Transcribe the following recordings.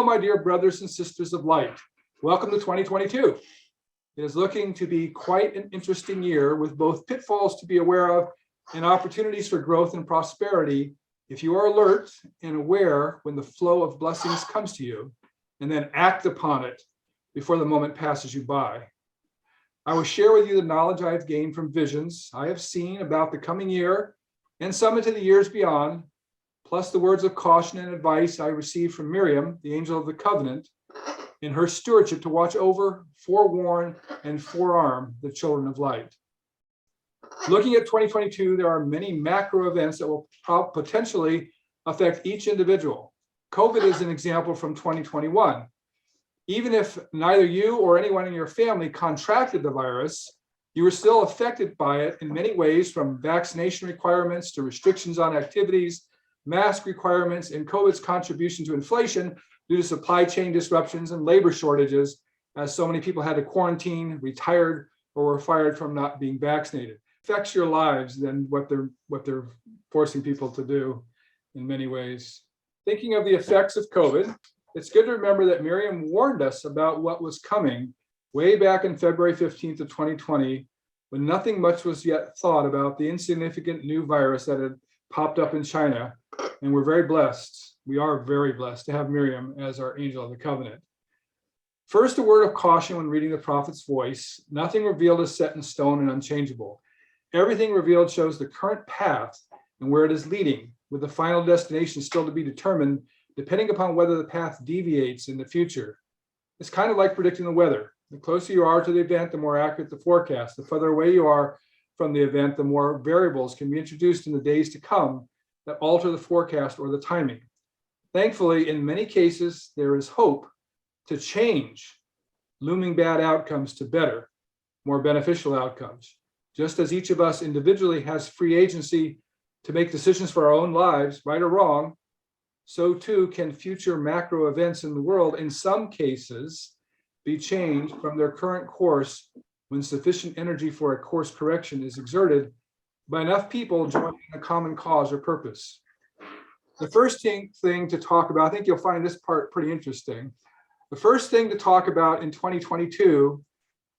my dear brothers and sisters of light. Welcome to 2022. It is looking to be quite an interesting year with both pitfalls to be aware of and opportunities for growth and prosperity if you are alert and aware when the flow of blessings comes to you, and then act upon it before the moment passes you by. I will share with you the knowledge I have gained from visions I have seen about the coming year and some into the years beyond, plus the words of caution and advice I received from Miriam, the angel of the covenant, in her stewardship to watch over, forewarn, and forearm the children of light. Looking at 2022, there are many macro events that will potentially affect each individual. COVID is an example from 2021. Even if neither you or anyone in your family contracted the virus, you were still affected by it in many ways, from vaccination requirements to restrictions on activities, mask requirements, and COVID's contribution to inflation due to supply chain disruptions and labor shortages, as so many people had to quarantine, retired, or were fired from not being vaccinated. It affects your lives than what they're forcing people to do in many ways. Thinking of the effects of COVID, it's good to remember that Miriam warned us about what was coming way back in February 15th of 2020, when nothing much was yet thought about the insignificant new virus that had popped up in China. And we're very blessed. We are very blessed to have Miriam as our angel of the covenant. First, a word of caution when reading the prophet's voice. Nothing revealed is set in stone and unchangeable. Everything revealed shows the current path and where it is leading, with the final destination still to be determined, depending upon whether the path deviates in the future. It's kind of like predicting the weather. The closer you are to the event, the more accurate the forecast. The further away you are from the event, the more variables can be introduced in the days to come that alter the forecast or the timing. Thankfully, in many cases, there is hope to change looming bad outcomes to better, more beneficial outcomes. Just as each of us individually has free agency to make decisions for our own lives, right or wrong, so too can future macro events in the world, in some cases, be changed from their current course when sufficient energy for a course correction is exerted by enough people joining a common cause or purpose. The first thing to talk about, I think you'll find this part pretty interesting. The first thing to talk about in 2022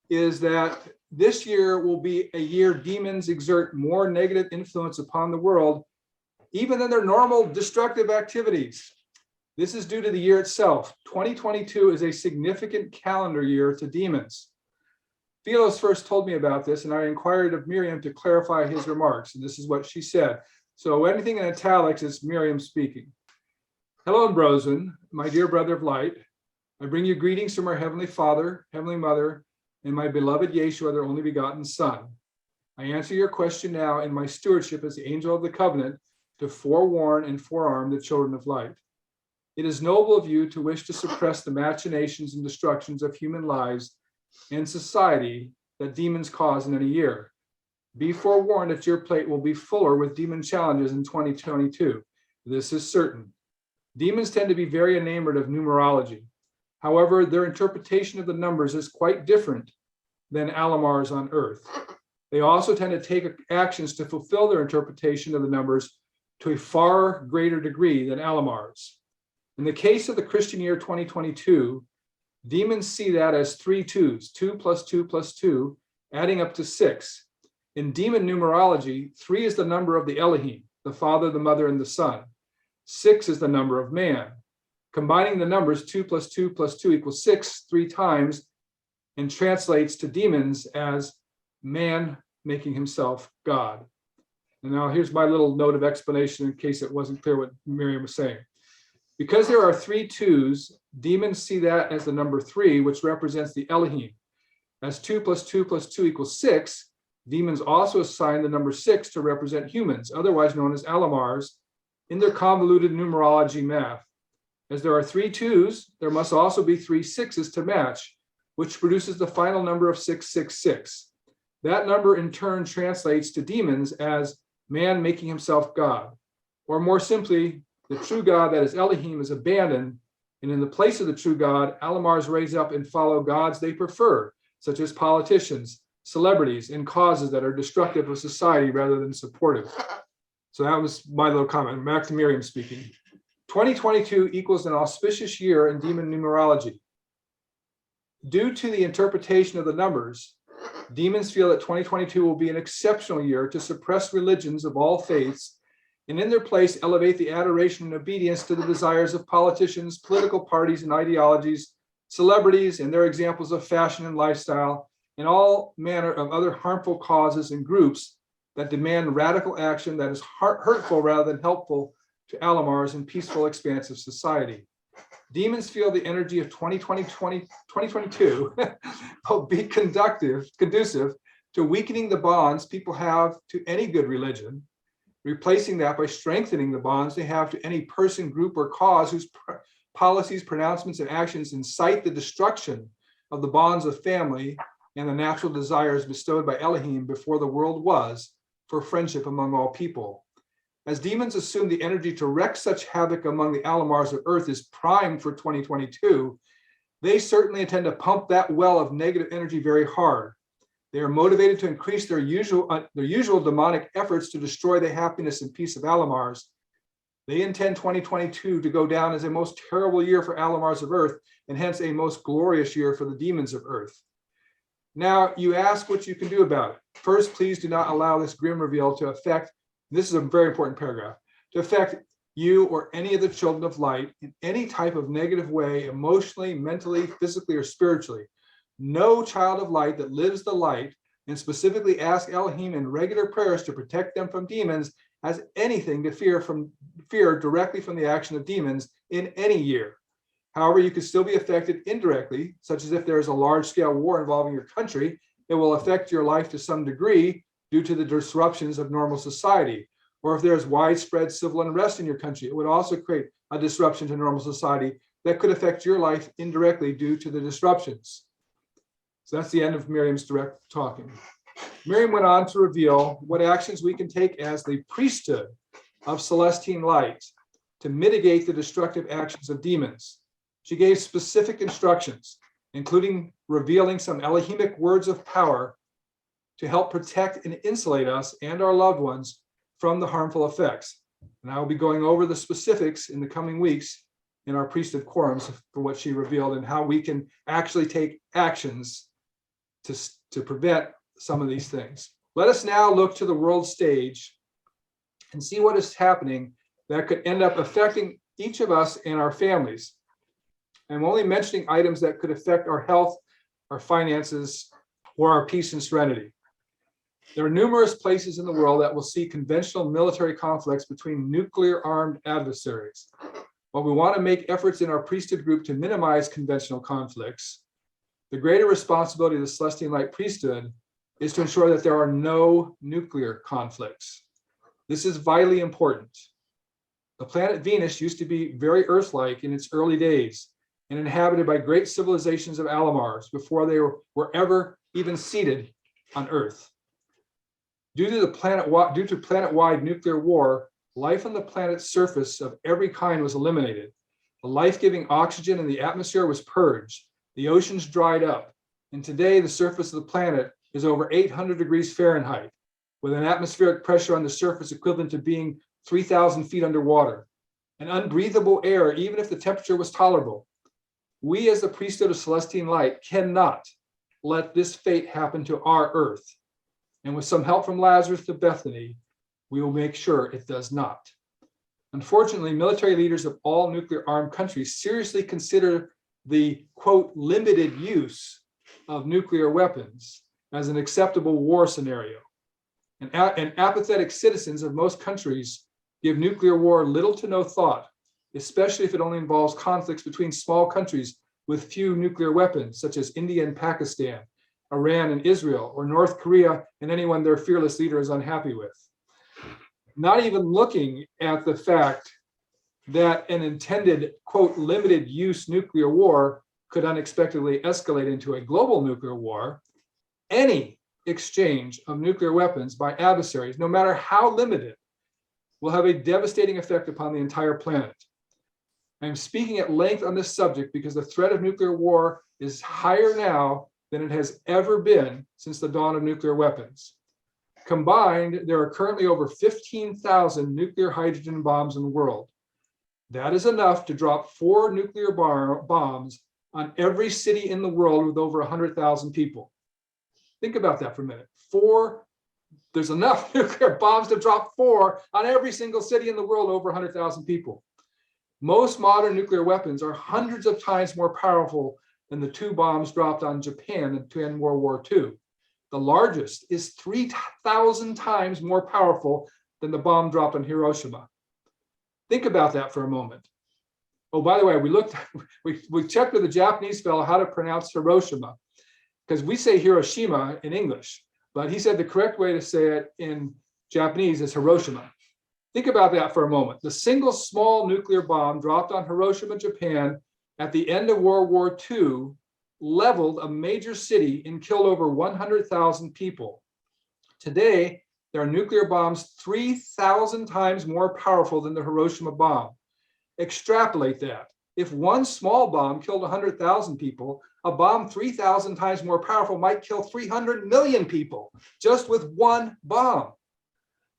is that this year will be a year demons exert more negative influence upon the world, even than their normal destructive activities. This is due to the year itself. 2022 is a significant calendar year to demons. Philos first told me about this, and I inquired of Miriam to clarify his remarks, and this is what she said. So anything in italics is Miriam speaking. Hello, Embrosewyn, my dear brother of light. I bring you greetings from our Heavenly Father, Heavenly Mother, and my beloved Yeshua, their only begotten Son. I answer your question now in my stewardship as the angel of the covenant to forewarn and forearm the children of light. It is noble of you to wish to suppress the machinations and destructions of human lives and society that demons cause in any year. Be forewarned that your plate will be fuller with demon challenges in 2022. This is certain. Demons tend to be very enamored of numerology. However, their interpretation of the numbers is quite different than Alamar's on earth. They also tend to take actions to fulfill their interpretation of the numbers to a far greater degree than Alamar's. In the case of the Christian year 2022, demons see that as 3 2s, 2 plus 2 plus 2, adding up to 6. In demon numerology, 3 is the number of the Elohim, the Father, the Mother, and the Son. 6 is the number of man. Combining the numbers 2 plus 2 plus 2 equals 6 3 times, and translates to demons as man making himself God. And now here's my little note of explanation in case it wasn't clear what Miriam was saying. Because there are 3 2s, demons see that as the number 3, which represents the Elohim. As 2 plus 2 plus 2 equals 6, demons also assign the number 6 to represent humans, otherwise known as Alamars, in their convoluted numerology math. As there are 3 2s, there must also be 3 6s to match, which produces the final number of 666. That number in turn translates to demons as man making himself God. Or more simply, the true God that is Elohim is abandoned, and in the place of the true God, Alamars raise up and follow gods they prefer, such as politicians, celebrities, and causes that are destructive of society rather than supportive. So that was my little comment. Back to Miriam speaking. 2022 equals an auspicious year in demon numerology. Due to the interpretation of the numbers, demons feel that 2022 will be an exceptional year to suppress religions of all faiths and in their place elevate the adoration and obedience to the desires of politicians, political parties and ideologies, celebrities and their examples of fashion and lifestyle, and all manner of other harmful causes and groups that demand radical action that is hurtful rather than helpful to Alamars and peaceful, expansive society. Demons feel the energy of 2022 will be conducive to weakening the bonds people have to any good religion, replacing that by strengthening the bonds they have to any person, group, or cause whose policies, pronouncements, and actions incite the destruction of the bonds of family and the natural desires bestowed by Elohim before the world was for friendship among all people. As demons assume the energy to wreak such havoc among the Alamars of Earth is primed for 2022, they certainly intend to pump that well of negative energy very hard. They are motivated to increase their usual demonic efforts to destroy the happiness and peace of Alamars. They intend 2022 to go down as a most terrible year for Alamars of Earth, and hence a most glorious year for the demons of Earth. Now, you ask what you can do about it. First, please do not allow this grim reveal to affect, this is a very important paragraph, to affect you or any of the children of light in any type of negative way, emotionally, mentally, physically, or spiritually. No child of light that lives the light and specifically asks Elohim in regular prayers to protect them from demons has anything to fear directly from the action of demons in any year. However, you could still be affected indirectly, such as if there is a large-scale war involving your country. It will affect your life to some degree due to the disruptions of normal society. Or if there is widespread civil unrest in your country, it would also create a disruption to normal society that could affect your life indirectly due to the disruptions. So that's the end of Miriam's direct talking. Miriam went on to reveal what actions we can take as the priesthood of Celestine light to mitigate the destructive actions of demons. She gave specific instructions, including revealing some Elohimic words of power to help protect and insulate us and our loved ones from the harmful effects. And I will be going over the specifics in the coming weeks in our priesthood quorums for what she revealed and how we can actually take actions to prevent some of these things. Let us now look to the world stage and see what is happening that could end up affecting each of us and our families. I'm only mentioning items that could affect our health, our finances, or our peace and serenity. There are numerous places in the world that will see conventional military conflicts between nuclear-armed adversaries. While we want to make efforts in our priesthood group to minimize conventional conflicts, the greater responsibility of the Celestine Light priesthood is to ensure that there are no nuclear conflicts. This is vitally important. The planet Venus used to be very Earth-like in its early days and inhabited by great civilizations of Alamars before they were ever even seated on Earth. Due to planet-wide nuclear war, life on the planet's surface of every kind was eliminated. The life-giving oxygen in the atmosphere was purged. The oceans dried up, and today the surface of the planet is over 800 degrees Fahrenheit, with an atmospheric pressure on the surface equivalent to being 3,000 feet underwater, an unbreathable air even if the temperature was tolerable. We as the priesthood of Celestine Light cannot let this fate happen to our Earth, and with some help from Lazarus to Bethany, we will make sure it does not. Unfortunately, military leaders of all nuclear-armed countries seriously consider the, quote, limited use of nuclear weapons as an acceptable war scenario. And apathetic citizens of most countries give nuclear war little to no thought, especially if it only involves conflicts between small countries with few nuclear weapons, such as India and Pakistan, Iran and Israel, or North Korea and anyone their fearless leader is unhappy with. Not even looking at the fact that an intended, quote, limited use nuclear war could unexpectedly escalate into a global nuclear war, any exchange of nuclear weapons by adversaries, no matter how limited, will have a devastating effect upon the entire planet. I'm speaking at length on this subject because the threat of nuclear war is higher now than it has ever been since the dawn of nuclear weapons. Combined, there are currently over 15,000 nuclear hydrogen bombs in the world. That is enough to drop 4 nuclear bombs on every city in the world with over 100,000 people. Think about that for a minute. There's enough nuclear bombs to drop 4 on every single city in the world over 100,000 people. Most modern nuclear weapons are hundreds of times more powerful than the 2 bombs dropped on Japan in World War II. The largest is 3,000 times more powerful than the bomb dropped on Hiroshima. Think about that for a moment. Oh, by the way, we checked with a Japanese fellow how to pronounce Hiroshima, because we say Hiroshima in English, but he said the correct way to say it in Japanese is Hiroshima. Think about that for a moment. The single small nuclear bomb dropped on Hiroshima, Japan at the end of World War II leveled a major city and killed over 100,000 people. Today, there are nuclear bombs 3,000 times more powerful than the Hiroshima bomb. Extrapolate that. If one small bomb killed 100,000 people, a bomb 3,000 times more powerful might kill 300 million people just with one bomb.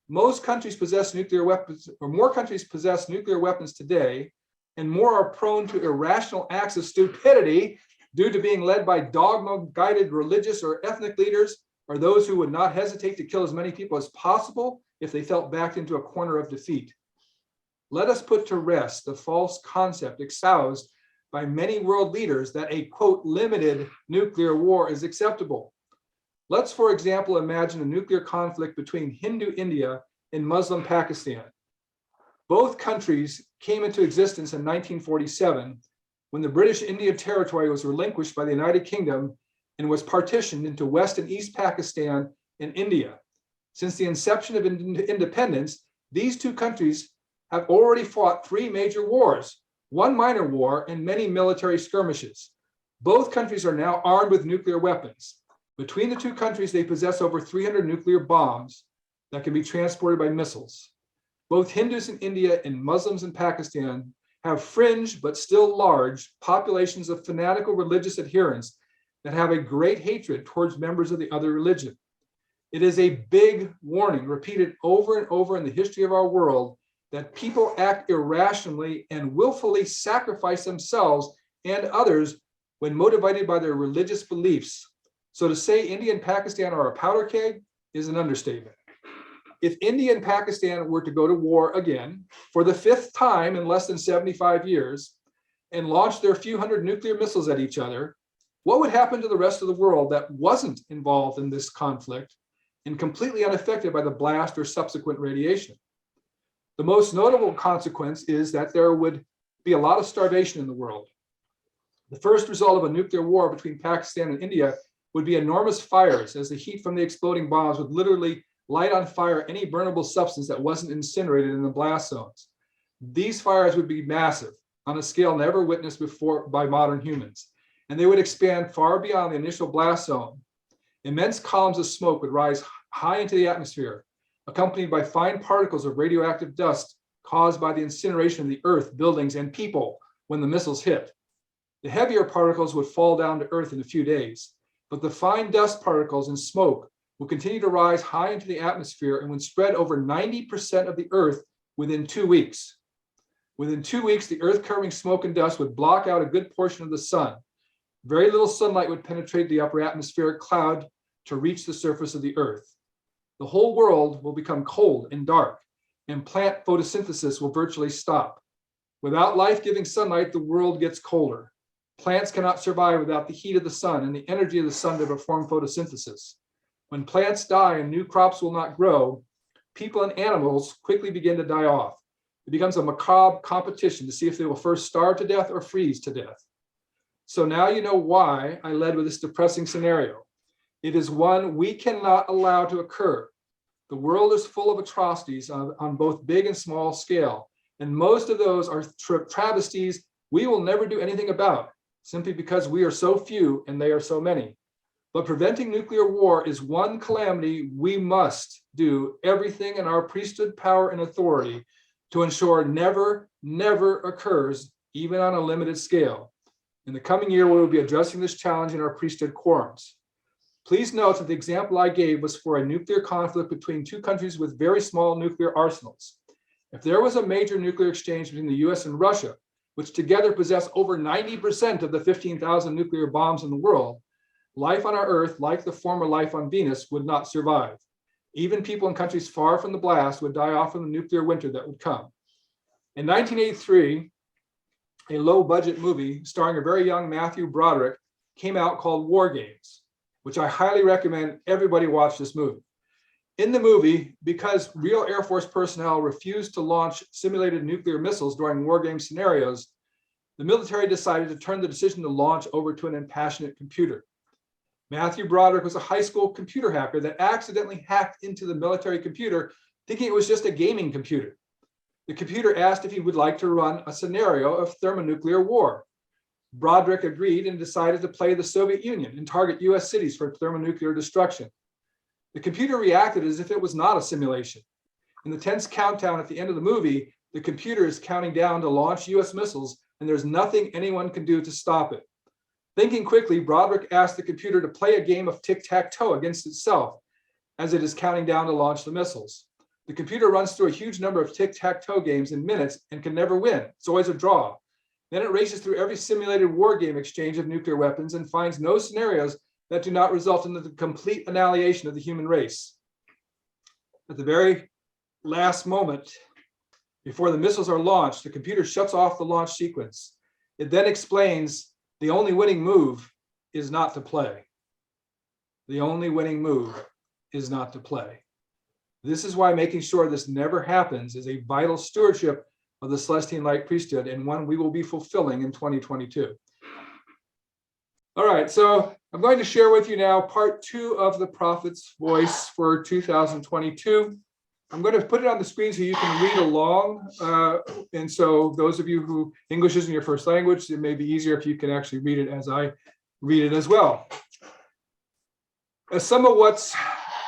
Most countries possess nuclear weapons, or more countries possess nuclear weapons today, and more are prone to irrational acts of stupidity due to being led by dogma-guided religious or ethnic leaders, or those who would not hesitate to kill as many people as possible if they felt backed into a corner of defeat. Let us put to rest the false concept espoused by many world leaders that a, quote, limited nuclear war is acceptable. Let's, for example, imagine a nuclear conflict between Hindu India and Muslim Pakistan. Both countries came into existence in 1947 when the British India Territory was relinquished by the United Kingdom and was partitioned into West and East Pakistan and India. Since the inception of independence, these 2 countries have already fought 3 major wars, 1 minor war, and many military skirmishes. Both countries are now armed with nuclear weapons. Between the 2 countries, they possess over 300 nuclear bombs that can be transported by missiles. Both Hindus in India and Muslims in Pakistan have fringe but still large populations of fanatical religious adherents that have a great hatred towards members of the other religion. It is a big warning, repeated over and over in the history of our world, that people act irrationally and willfully sacrifice themselves and others when motivated by their religious beliefs. So to say India and Pakistan are a powder keg is an understatement. If India and Pakistan were to go to war again for the 5th time in less than 75 years and launch their few hundred nuclear missiles at each other, what would happen to the rest of the world that wasn't involved in this conflict and completely unaffected by the blast or subsequent radiation? The most notable consequence is that there would be a lot of starvation in the world. The first result of a nuclear war between Pakistan and India would be enormous fires, as the heat from the exploding bombs would literally light on fire any burnable substance that wasn't incinerated in the blast zones. These fires would be massive, on a scale never witnessed before by modern humans, and they would expand far beyond the initial blast zone. Immense columns of smoke would rise high into the atmosphere, accompanied by fine particles of radioactive dust caused by the incineration of the earth, buildings, and people when the missiles hit. The heavier particles would fall down to earth in a few days, but the fine dust particles and smoke will continue to rise high into the atmosphere and would spread over 90% of the earth within 2 weeks. Within 2 weeks, the earth covering smoke and dust would block out a good portion of the sun. Very little sunlight would penetrate the upper atmospheric cloud to reach the surface of the earth. The whole world will become cold and dark, and plant photosynthesis will virtually stop. Without life-giving sunlight, the world gets colder. Plants cannot survive without the heat of the sun and the energy of the sun to perform photosynthesis. When plants die and new crops will not grow, people and animals quickly begin to die off. It becomes a macabre competition to see if they will first starve to death or freeze to death. So now you know why I led with this depressing scenario. It is one we cannot allow to occur. The world is full of atrocities on both big and small scale, and most of those are travesties we will never do anything about, simply because we are so few and they are so many. But preventing nuclear war is one calamity we must do everything in our priesthood power and authority to ensure never occurs, even on a limited scale. In the coming year, we will be addressing this challenge in our priesthood quorums. Please note that the example I gave was for a nuclear conflict between 2 countries with very small nuclear arsenals. If there was a major nuclear exchange between the US and Russia, which together possess over 90% of the 15,000 nuclear bombs in the world, life on our Earth, like the former life on Venus, would not survive. Even people in countries far from the blast would die off in the nuclear winter that would come. In 1983, a low-budget movie starring a very young Matthew Broderick came out called War Games, which I highly recommend everybody watch this movie. In the movie, because real Air Force personnel refused to launch simulated nuclear missiles during war game scenarios, the military decided to turn the decision to launch over to an impassionate computer. Matthew Broderick was a high school computer hacker that accidentally hacked into the military computer, thinking it was just a gaming computer. The computer asked if he would like to run a scenario of thermonuclear war. Broderick agreed and decided to play the Soviet Union and target US cities for thermonuclear destruction. The computer reacted as if it was not a simulation. In the tense countdown at the end of the movie, the computer is counting down to launch US missiles, and there's nothing anyone can do to stop it. Thinking quickly, Broderick asked the computer to play a game of tic-tac-toe against itself as it is counting down to launch the missiles. The computer runs through a huge number of tic-tac-toe games in minutes and can never win. It's always a draw. Then it races through every simulated war game exchange of nuclear weapons and finds no scenarios that do not result in the complete annihilation of the human race. At the very last moment, before the missiles are launched, the computer shuts off the launch sequence. It then explains the only winning move is not to play. The only winning move is not to play. This is why making sure this never happens is a vital stewardship of the Celestine Light Priesthood, and one we will be fulfilling in 2022. All right, so I'm going to share with you now part 2 of the Prophet's Voice for 2022. I'm going to put it on the screen so you can read along. And so those of you who English isn't your first language, it may be easier if you can actually read it as I read it as well. As some of what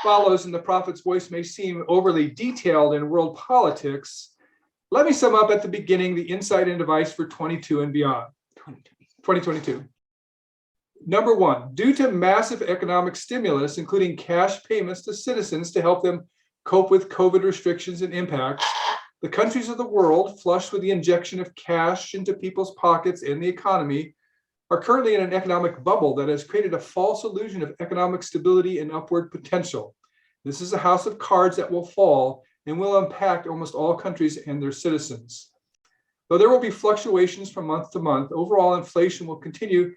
follows in the Prophet's Voice may seem overly detailed in world politics, let me sum up at the beginning the insight and advice for 22 and beyond, 2022. Number 1, due to massive economic stimulus, including cash payments to citizens to help them cope with COVID restrictions and impacts, the countries of the world, flushed with the injection of cash into people's pockets and the economy, are currently in an economic bubble that has created a false illusion of economic stability and upward potential. This is a house of cards that will fall and will impact almost all countries and their citizens. Though there will be fluctuations from month to month, overall inflation will continue,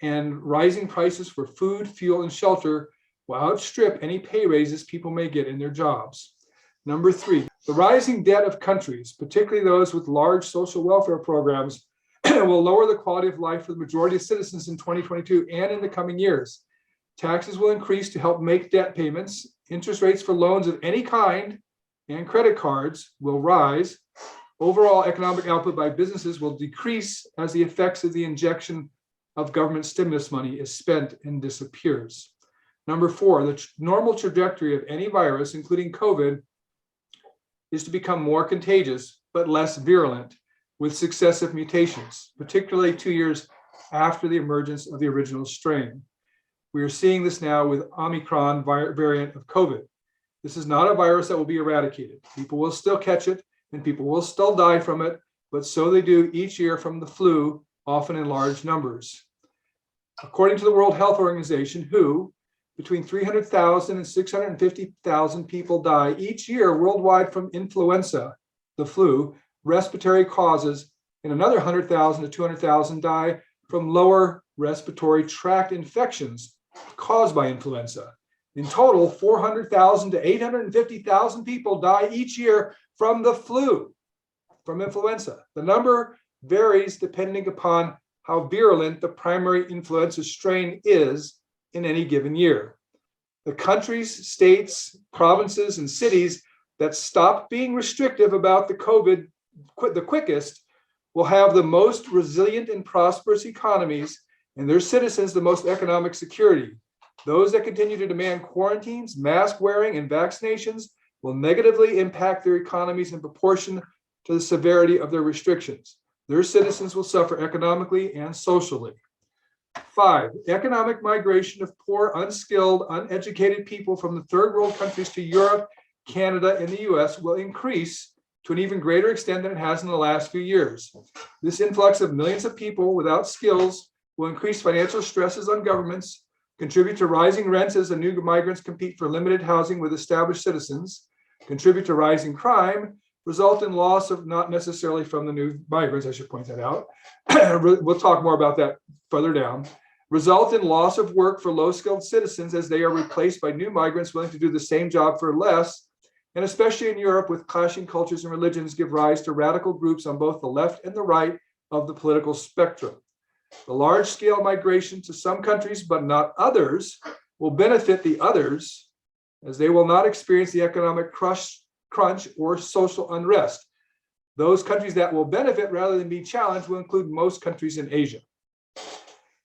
and rising prices for food, fuel, and shelter will outstrip any pay raises people may get in their jobs. Number 3, the rising debt of countries, particularly those with large social welfare programs, will lower the quality of life for the majority of citizens in 2022 and in the coming years. Taxes will increase to help make debt payments. Interest rates for loans of any kind and credit cards will rise. Overall economic output by businesses will decrease as the effects of the injection of government stimulus money is spent and disappears. Number 4, the normal trajectory of any virus, including COVID, is to become more contagious but less virulent with successive mutations, particularly 2 years after the emergence of the original strain. We are seeing this now with Omicron variant of COVID. This is not a virus that will be eradicated. People will still catch it and people will still die from it, but so they do each year from the flu, often in large numbers. According to the World Health Organization, WHO, between 300,000 and 650,000 people die each year worldwide from influenza, the flu, respiratory causes, and another 100,000 to 200,000 die from lower respiratory tract infections caused by influenza. In total, 400,000 to 850,000 people die each year from the flu, from influenza. The number varies depending upon how virulent the primary influenza strain is in any given year. The countries, states, provinces, and cities that stop being restrictive about the COVID the quickest will have the most resilient and prosperous economies, and their citizens the most economic security. Those that continue to demand quarantines, mask wearing, and vaccinations will negatively impact their economies in proportion to the severity of their restrictions. Their citizens will suffer economically and socially. 5, economic migration of poor, unskilled, uneducated people from the third world countries to Europe, Canada, and the US will increase to an even greater extent than it has in the last few years. This influx of millions of people without skills will increase financial stresses on governments, contribute to rising rents as the new migrants compete for limited housing with established citizens, contribute to rising crime, result in loss of, not necessarily from the new migrants, I should point that out. We'll talk more about that further down. Result in loss of work for low-skilled citizens as they are replaced by new migrants willing to do the same job for less, and especially in Europe with clashing cultures and religions give rise to radical groups on both the left and the right of the political spectrum. The large-scale migration to some countries, but not others, will benefit the others as they will not experience the economic crunch or social unrest. Those countries that will benefit rather than be challenged will include most countries in Asia.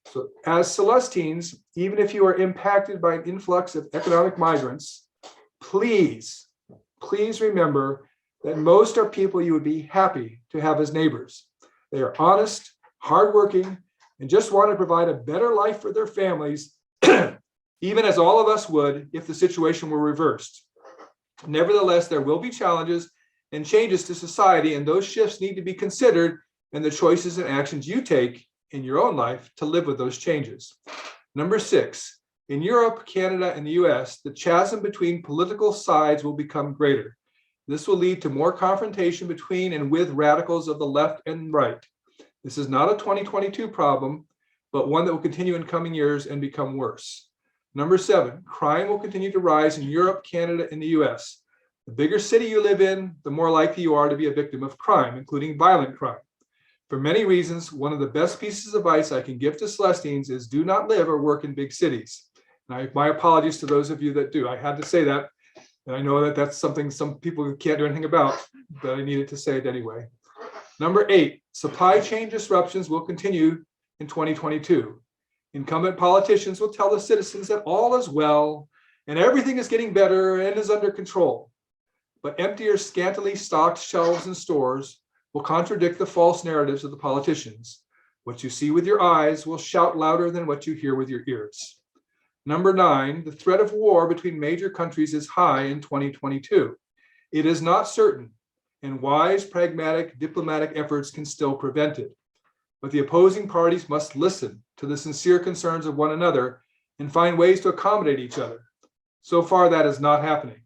So as Celestines, even if you are impacted by an influx of economic migrants, please remember that most are people you would be happy to have as neighbors. They are honest, hardworking, and just want to provide a better life for their families, even as all of us would if the situation were reversed. Nevertheless, there will be challenges and changes to society, and those shifts need to be considered in the choices and actions you take in your own life to live with those changes. Number 6, in Europe, Canada, and the US, the chasm between political sides will become greater. This will lead to more confrontation between and with radicals of the left and right. This is not a 2022 problem, but one that will continue in coming years and become worse. Number 7, crime will continue to rise in Europe, Canada, and the US. The bigger city you live in, the more likely you are to be a victim of crime, including violent crime. For many reasons, one of the best pieces of advice I can give to Celestines is do not live or work in big cities. And my apologies to those of you that do. I had to say that, and I know that that's something some people can't do anything about, but I needed to say it anyway. Number 8, supply chain disruptions will continue in 2022. Incumbent politicians will tell the citizens that all is well and everything is getting better and is under control. But empty or scantily stocked shelves and stores will contradict the false narratives of the politicians. What you see with your eyes will shout louder than what you hear with your ears. Number 9, the threat of war between major countries is high in 2022. It is not certain, and wise, pragmatic, diplomatic efforts can still prevent it. But the opposing parties must listen to the sincere concerns of one another and find ways to accommodate each other. So far, that is not happening.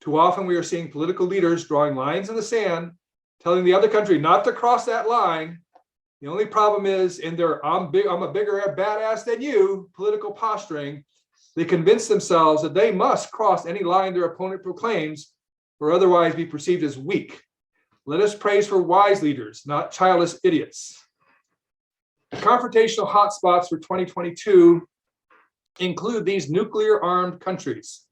Too often, we are seeing political leaders drawing lines in the sand, telling the other country not to cross that line. The only problem is in their I'm a bigger badass than you political posturing, they convince themselves that they must cross any line their opponent proclaims or otherwise be perceived as weak. Let us praise for wise leaders, not childish idiots. The confrontational hot spots for 2022 include these nuclear-armed countries.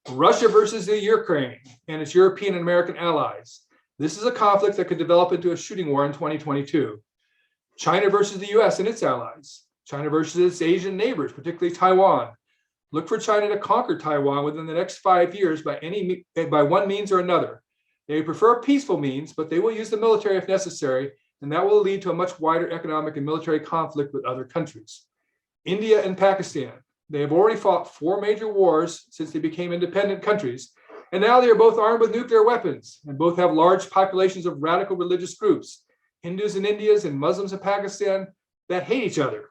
Russia versus the Ukraine and its European and American allies. This is a conflict that could develop into a shooting war in 2022. China versus the US and its allies. China versus its Asian neighbors, particularly Taiwan. Look for China to conquer Taiwan within the next 5 years by one means or another. They prefer peaceful means, but they will use the military if necessary, and that will lead to a much wider economic and military conflict with other countries. India and Pakistan. They have already fought 4 major wars since they became independent countries, and now they are both armed with nuclear weapons, and both have large populations of radical religious groups, Hindus in India and Muslims in Pakistan, that hate each other.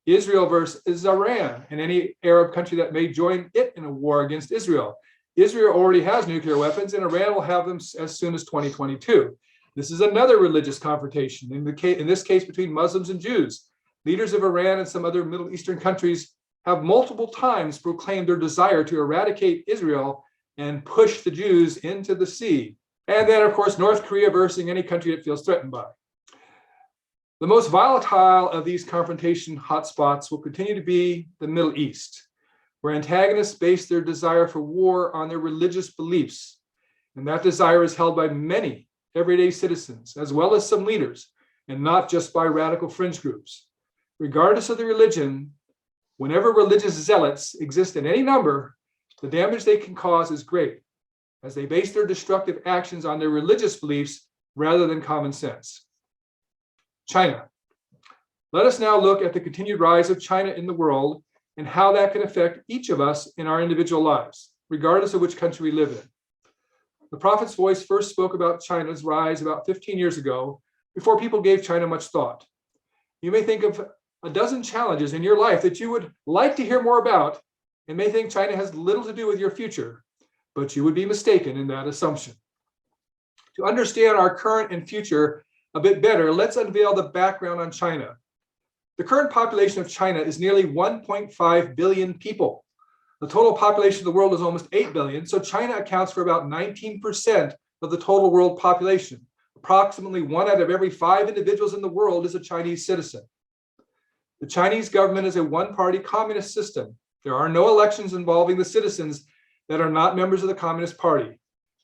Israel versus Iran, and any Arab country that may join it in a war against Israel. Israel already has nuclear weapons, and Iran will have them as soon as 2022. This is another religious confrontation, in this case between Muslims and Jews. Leaders of Iran and some other Middle Eastern countries have multiple times proclaimed their desire to eradicate Israel and push the Jews into the sea. And then, of course, North Korea versus any country it feels threatened by. The most volatile of these confrontation hotspots will continue to be the Middle East, where antagonists base their desire for war on their religious beliefs. And that desire is held by many everyday citizens, as well as some leaders, and not just by radical fringe groups. Regardless of the religion, whenever religious zealots exist in any number, the damage they can cause is great, as they base their destructive actions on their religious beliefs rather than common sense. China. Let us now look at the continued rise of China in the world and how that can affect each of us in our individual lives, regardless of which country we live in. the prophet's voice first spoke about China's rise about 15 years ago, before people gave China much thought. You may think of a dozen challenges in your life that you would like to hear more about, and may think China has little to do with your future, but you would be mistaken in that assumption. To understand our current and future a bit better, let's unveil the background on China. The current population of China is nearly 1.5 billion people. The total population of the world is almost 8 billion, so China accounts for about 19% of the total world population. Approximately 1 out of every 5 individuals in the world is a Chinese citizen. The Chinese government is a one-party communist system. There are no elections involving the citizens that are not members of the Communist Party.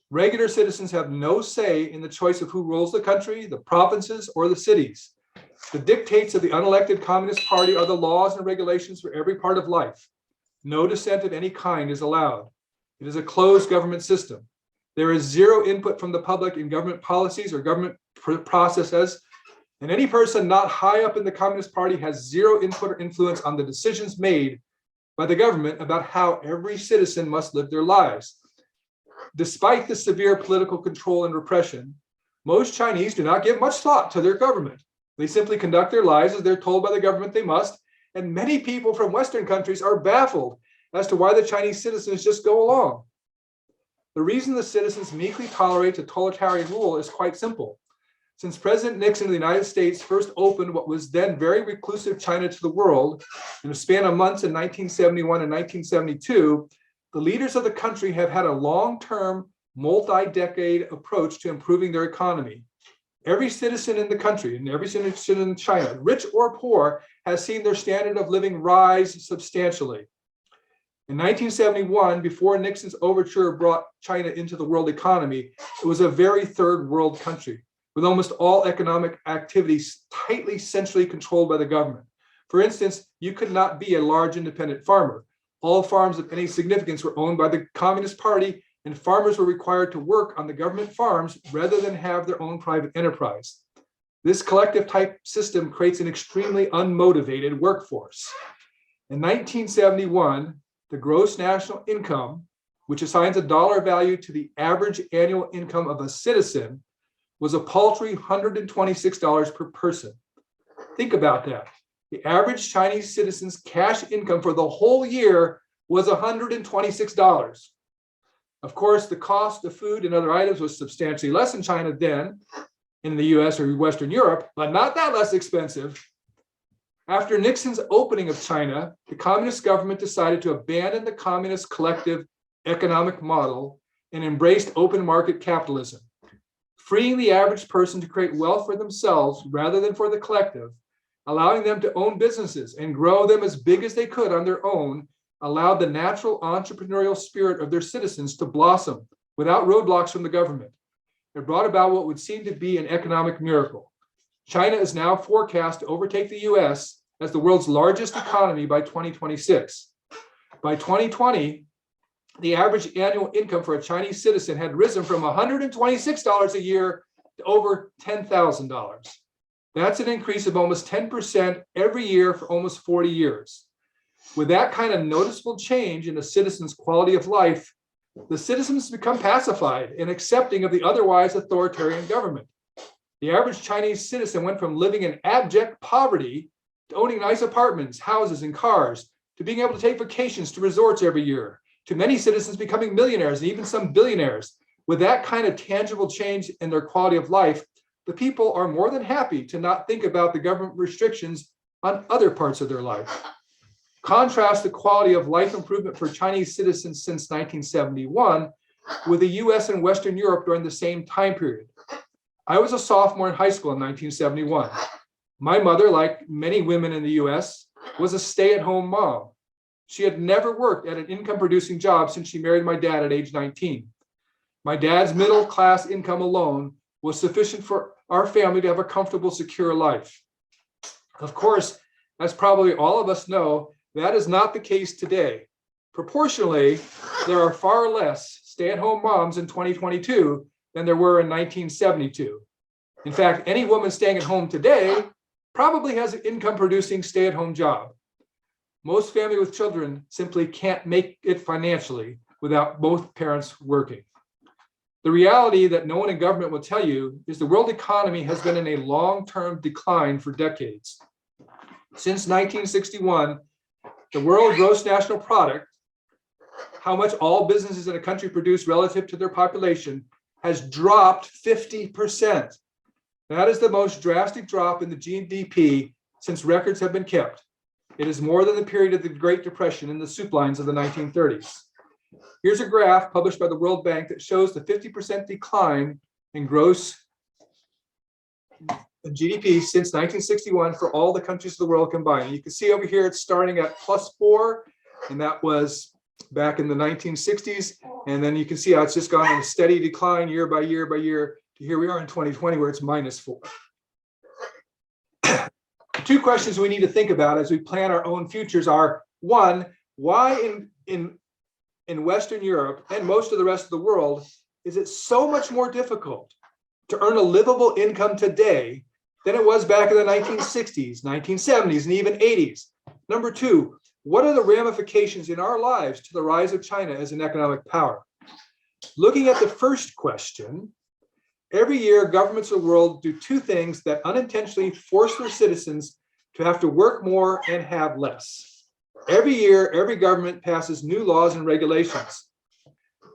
Regular citizens have no say in the choice of who rules the country, the provinces, or the cities. The dictates of the unelected Communist Party are the laws and regulations for every part of life. No dissent of any kind is allowed. It is a closed government system. There is zero input from the public in government policies or government processes, and any person not high up in the Communist Party has zero input or influence on the decisions made by the government about how every citizen must live their lives. Despite the severe political control and repression, most Chinese do not give much thought to their government. They simply conduct their lives as they're told by the government they must, and many people from Western countries are baffled as to why the Chinese citizens just go along. The reason the citizens meekly tolerate totalitarian rule is quite simple. Since President Nixon of the United States first opened what was then very reclusive China to the world in a span of months in 1971 and 1972, the leaders of the country have had a long-term, multi-decade approach to improving their economy. Every citizen in the country and every citizen in China, rich or poor, has seen their standard of living rise substantially. In 1971, before Nixon's overture brought China into the world economy, it was a very third world country, with almost all economic activities tightly centrally controlled by the government. For instance, you could not be a large independent farmer. All farms of any significance were owned by the Communist Party, and farmers were required to work on the government farms rather than have their own private enterprise. This collective type system creates an extremely unmotivated workforce. In 1971, the gross national income, which assigns a dollar value to the average annual income of a citizen, was a paltry $126 per person. Think about that. The average Chinese citizen's cash income for the whole year was $126. Of course, the cost of food and other items was substantially less in China than in the US or Western Europe, but not that less expensive. After Nixon's opening of China, the communist government decided to abandon the communist collective economic model and embraced open market capitalism, freeing the average person to create wealth for themselves rather than for the collective, allowing them to own businesses and grow them as big as they could on their own, allowed the natural entrepreneurial spirit of their citizens to blossom without roadblocks from the government. It brought about what would seem to be an economic miracle. China is now forecast to overtake the US as the world's largest economy by 2026. By 2020, the average annual income for a Chinese citizen had risen from $126 a year to over $10,000. That's an increase of almost 10% every year for almost 40 years. With that kind of noticeable change in a citizen's quality of life, the citizens become pacified and accepting of the otherwise authoritarian government. The average Chinese citizen went from living in abject poverty to owning nice apartments, houses, and cars, to being able to take vacations to resorts every year, to many citizens becoming millionaires and even some billionaires. With that kind of tangible change in their quality of life, the people are more than happy to not think about the government restrictions on other parts of their life. Contrast the quality of life improvement for Chinese citizens since 1971 with the US and Western Europe during the same time period. I was a sophomore in high school in 1971. My mother, like many women in the US, was a stay-at-home mom. She had never worked at an income-producing job since she married my dad at age 19. My dad's middle-class income alone was sufficient for our family to have a comfortable, secure life. Of course, as probably all of us know, that is not the case today. Proportionally, there are far less stay-at-home moms in 2022 than there were in 1972. In fact, any woman staying at home today probably has an income-producing stay-at-home job. Most families with children simply can't make it financially without both parents working. The reality that no one in government will tell you is the world economy has been in a long-term decline for decades. Since 1961, the world gross national product, how much all businesses in a country produce relative to their population, has dropped 50%. That is the most drastic drop in the GDP since records have been kept. It is more than the period of the Great Depression and the soup lines of the 1930s. Here's a graph published by the World Bank that shows the 50% decline in gross GDP since 1961 for all the countries of the world combined. You can see over here it's starting at +4, and that was back in the 1960s. And then you can see how it's just gone on a steady decline year by year by year to here we are in 2020 where it's -4. Two questions we need to think about as we plan our own futures are, one, why in Western Europe and most of the rest of the world is it so much more difficult to earn a livable income today than it was back in the 1960s, 1970s, and even 80s? Number two, what are the ramifications in our lives to the rise of China as an economic power? Looking at the first question, every year governments of the world do two things that unintentionally force their citizens to have to work more and have less. Every year, every government passes new laws and regulations.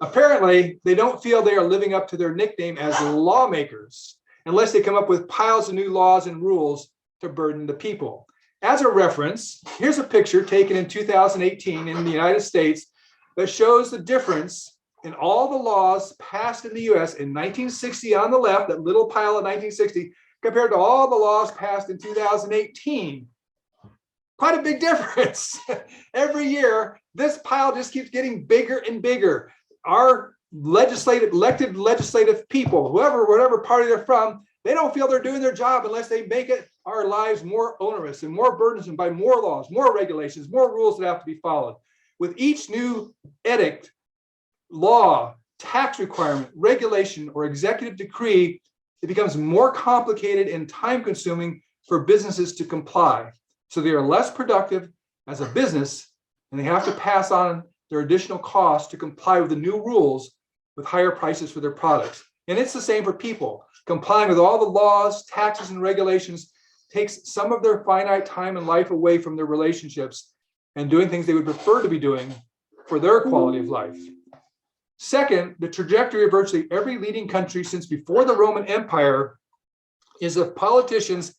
Apparently, they don't feel they are living up to their nickname as lawmakers unless they come up with piles of new laws and rules to burden the people. As a reference, here's a picture taken in 2018 in the United States that shows the difference in all the laws passed in the US in 1960 on the left, that little pile of 1960, compared to all the laws passed in 2018. Quite a big difference. Every year, this pile just keeps getting bigger and bigger. Our elected legislative people, whatever party they're from, they don't feel they're doing their job unless they make our lives more onerous and more burdensome by more laws, more regulations, more rules that have to be followed. With each new edict, law, tax requirement, regulation, or executive decree, it becomes more complicated and time-consuming for businesses to comply. So they are less productive as a business, and they have to pass on their additional costs to comply with the new rules with higher prices for their products. And it's the same for people. Complying with all the laws, taxes, and regulations takes some of their finite time and life away from their relationships and doing things they would prefer to be doing for their quality of life. Second, the trajectory of virtually every leading country since before the Roman Empire is of politicians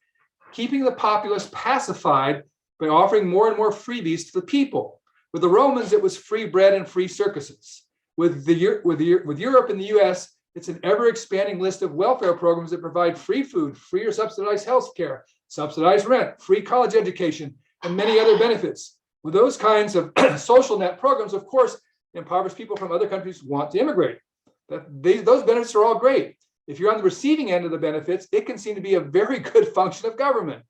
keeping the populace pacified by offering more and more freebies to the people. With the Romans, it was free bread and free circuses. With Europe and the US, it's an ever-expanding list of welfare programs that provide free food, free or subsidized health care, subsidized rent, free college education, and many other benefits. With those kinds of social net programs, of course, impoverished people from other countries want to immigrate. Those benefits are all great. If you're on the receiving end of the benefits, it can seem to be a very good function of government.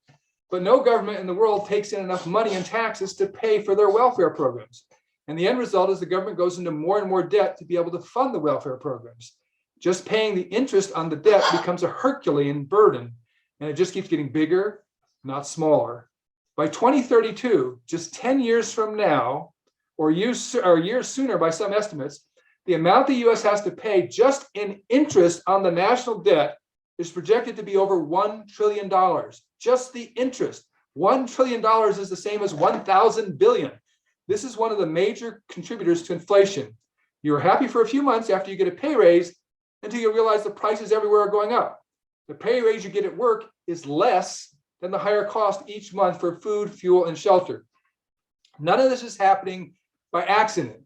But no government in the world takes in enough money in taxes to pay for their welfare programs. And the end result is the government goes into more and more debt to be able to fund the welfare programs. Just paying the interest on the debt becomes a Herculean burden, and it just keeps getting bigger, not smaller. By 2032, just 10 years from now, or years sooner by some estimates, the amount the US has to pay just in interest on the national debt is projected to be over $1 trillion. Just the interest. $1 trillion is the same as 1,000 billion. This is one of the major contributors to inflation. You're happy for a few months after you get a pay raise until you realize the prices everywhere are going up. The pay raise you get at work is less than the higher cost each month for food, fuel, and shelter. None of this is happening by accident.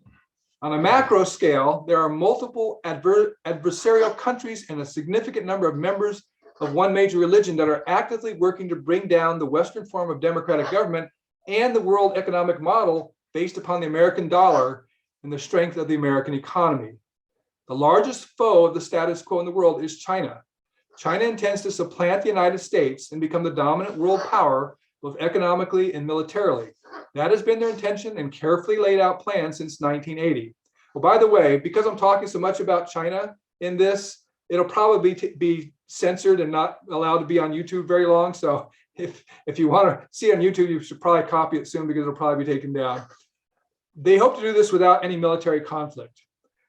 On a macro scale, there are multiple adversarial countries and a significant number of members of one major religion that are actively working to bring down the Western form of democratic government and the world economic model based upon the American dollar and the strength of the American economy. The largest foe of the status quo in the world is China. China intends to supplant the United States and become the dominant world power, both economically and militarily. That has been their intention and carefully laid out plan since 1980. Well, by the way, because I'm talking so much about China in this, it'll probably be censored and not allowed to be on YouTube very long. So if you want to see it on YouTube, you should probably copy it soon because it'll probably be taken down. They hope to do this without any military conflict.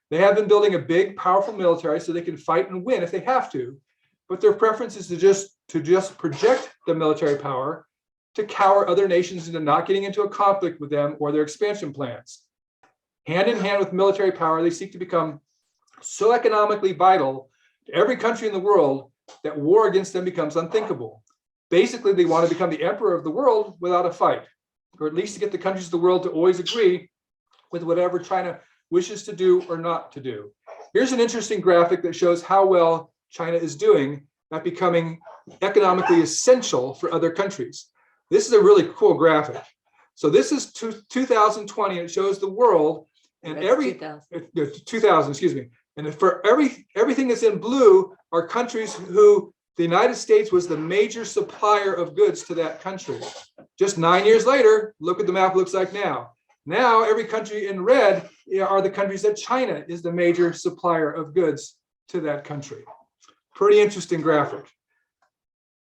They have been building a big, powerful military so they can fight and win if they have to, but their preference is to just project the military power to cower other nations into not getting into a conflict with them or their expansion plans. Hand in hand with military power, they seek to become so economically vital to every country in the world that war against them becomes unthinkable. Basically, they want to become the emperor of the world without a fight, or at least to get the countries of the world to always agree with whatever China wishes to do or not to do. Here's an interesting graphic that shows how well China is doing at becoming economically essential for other countries. This is a really cool graphic. So this is 2020, and it shows the world and every 2000, excuse me. And for everything that's in blue are countries who the United States was the major supplier of goods to that country. Just 9 years later, look what the map looks like now. Now, every country in red are the countries that China is the major supplier of goods to that country. Pretty interesting graphic.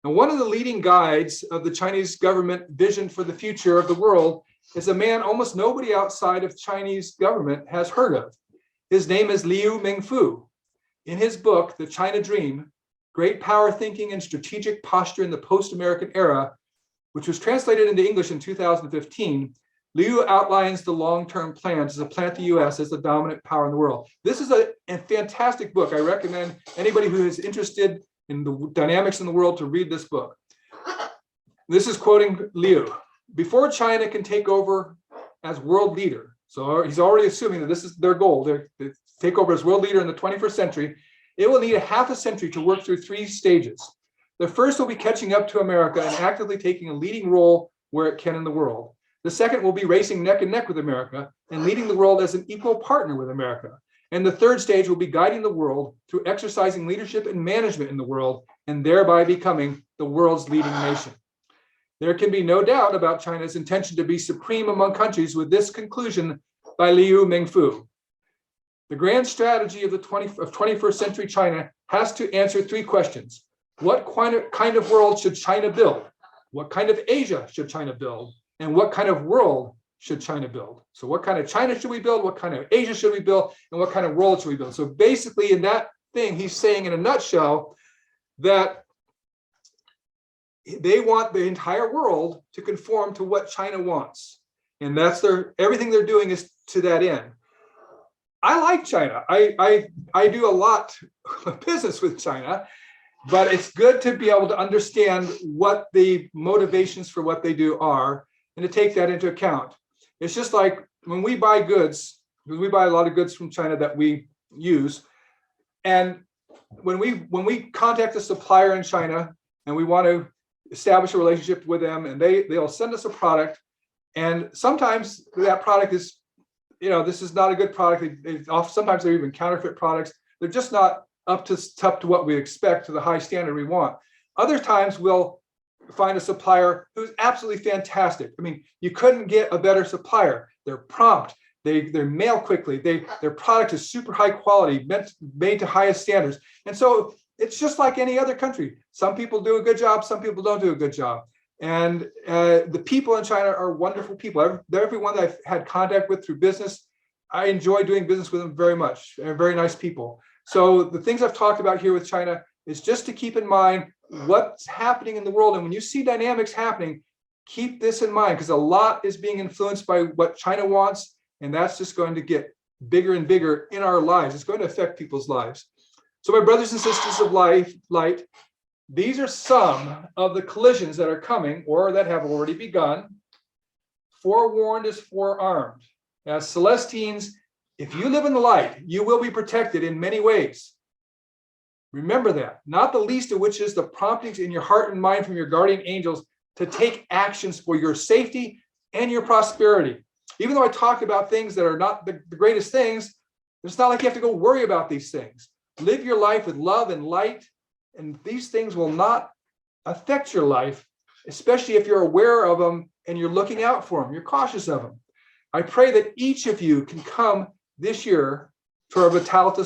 Now, one of the leading guides of the Chinese government vision for the future of the world is a man almost nobody outside of Chinese government has heard of. His name is Liu Mingfu. In his book, The China Dream, Great Power Thinking and Strategic Posture in the Post-American Era, which was translated into English in 2015, Liu outlines the long-term plans to plant the U.S. as the dominant power in the world. This is a fantastic book. I recommend anybody who is interested in the dynamics in the world to read this book. This is quoting Liu. Before China can take over as world leader, so he's already assuming that this is their goal, they take over as world leader in the 21st century, it will need a half a century to work through 3 stages. The first will be catching up to America and actively taking a leading role where it can in the world. The second will be racing neck and neck with America and leading the world as an equal partner with America. And the third stage will be guiding the world through exercising leadership and management in the world and thereby becoming the world's leading nation. There can be no doubt about China's intention to be supreme among countries with this conclusion by Liu Mingfu. The grand strategy of 21st century China has to answer 3 questions. What kind of world should China build? What kind of Asia should China build? And what kind of world should China build? So what kind of China should we build? What kind of Asia should we build? And what kind of world should we build? So basically in that thing, he's saying in a nutshell that they want the entire world to conform to what China wants. And that's everything they're doing is to that end. I like China. I do a lot of business with China, but it's good to be able to understand what the motivations for what they do are and to take that into account. It's just like when we buy goods, because we buy a lot of goods from China that we use, and when we contact a supplier in China and we want to establish a relationship with them, and they'll send us a product, and sometimes that product is, this is not a good product. Sometimes they're even counterfeit products. They're just not up to what we expect, to the high standard we want. Other times we'll find a supplier who's absolutely fantastic. I mean, you couldn't get a better supplier. They're prompt. They mail quickly. Their product is super high quality, made to highest standards. And so it's just like any other country. Some people do a good job. Some people don't do a good job. And the people in China are wonderful people. Everyone that I've had contact with through business, I enjoy doing business with them very much. They're very nice people. So the things I've talked about here with China is just to keep in mind what's happening in the world. And when you see dynamics happening, keep this in mind, because a lot is being influenced by what China wants. And that's just going to get bigger and bigger in our lives. It's going to affect people's lives. So my brothers and sisters of light, these are some of the collisions that are coming or that have already begun. Forewarned is forearmed. As Celestines, if you live in the light, you will be protected in many ways. Remember that, not the least of which is the promptings in your heart and mind from your guardian angels to take actions for your safety and your prosperity. Even though I talked about things that are not the greatest things, it's not like you have to go worry about these things. Live your life with love and light, and these things will not affect your life, especially if you're aware of them and you're looking out for them, you're cautious of them. I pray that each of you can come this year to our Vitality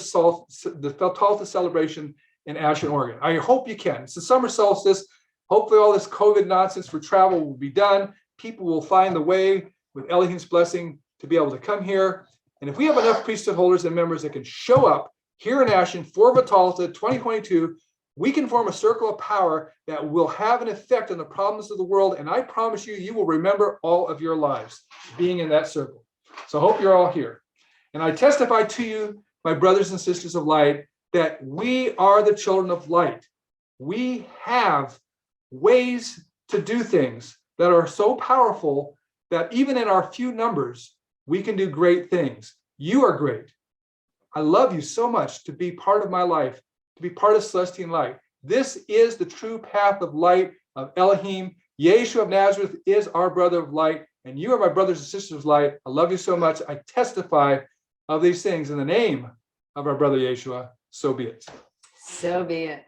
celebration in Ashland, Oregon. I hope you can. It's the summer solstice. Hopefully all this COVID nonsense for travel will be done. People will find the way with Elohim's blessing to be able to come here And if we have enough priesthood holders and members that can show up here in Ashen for Vitalta 2022, we can form a circle of power that will have an effect on the problems of the world. And I promise you, you will remember all of your lives being in that circle. So I hope you're all here. And I testify to you, my brothers and sisters of light, that we are the children of light. We have ways to do things that are so powerful that even in our few numbers, we can do great things. You are great. I love you so much to be part of my life, to be part of Celestine Light. This is the true path of light of Elohim. Yeshua of Nazareth is our brother of light, and you are my brothers and sisters of light. I love you so much. I testify of these things in the name of our brother Yeshua. So be it. So be it.